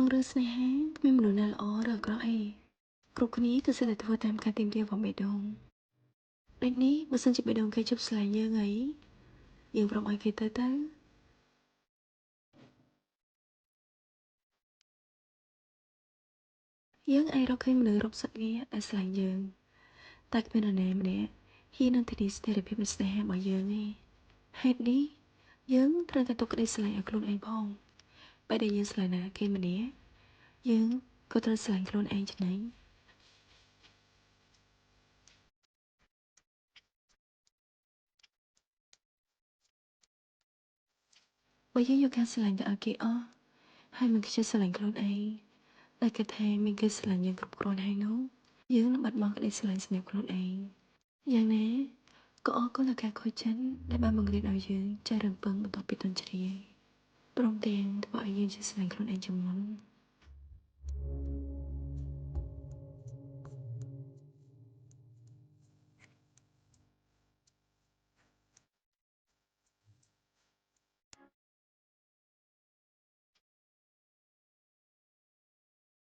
ក្នុងរឿងស្នេហាគ្មានមនុស្សណាល្អឬអាក្រក់ទេគ្រប់គ្នាគឺសិតតែធ្វើតាមការទាមទាររបស់បេះដូងដូចនេះបើសិនជាបេះដូងគេជប់ស្រឡាញ់យើងអីយើងព្រមឲ្យគេទៅយើងអាចរកឃើញមនុស្សរកសុទ្ធងារដែលស្រឡាញ់យើងតែគ្មាននរណាម្នាក់ហ៊ាននឹងធានាស្ថិរភាពនៃស្នេហារបស់យើងទេហេតុនេះយើងត្រូវតែទុកក្តីស្រឡាញ់ឲ្យខ្លួនឯងផងបែរដែលយើងស្រឡាញ់ណាគេម្នាក់យើងក៏ត្រូវស្រឡាញ់ខ្លួនឯងចំណេញបើយើងយកការស្រឡាញ់ទៅឲ្យគេអស់ហើយមិនខ្ជិលស្រឡាញ់ខ្លួនឯងដែលគិតថាមានគេស្រឡាញ់យើងគ្រប់គ្រាន់ហើយនោះយើងនឹងបាត់បង់ក្តីស្រឡាញ់សម្រាប់ខ្លួនឯងយ៉ាងណាក៏អរគុណដល់ការខូចចិត្តដែលបានបង្រៀនឲ្យយើងចេះរឹងប៉ឹងបន្ទាប់ពីទន់ជ្រាយព្រមទាំងធ្វើឲ្យយើងចេះស្រឡាញ់ខ្លួនឯងជាងមុន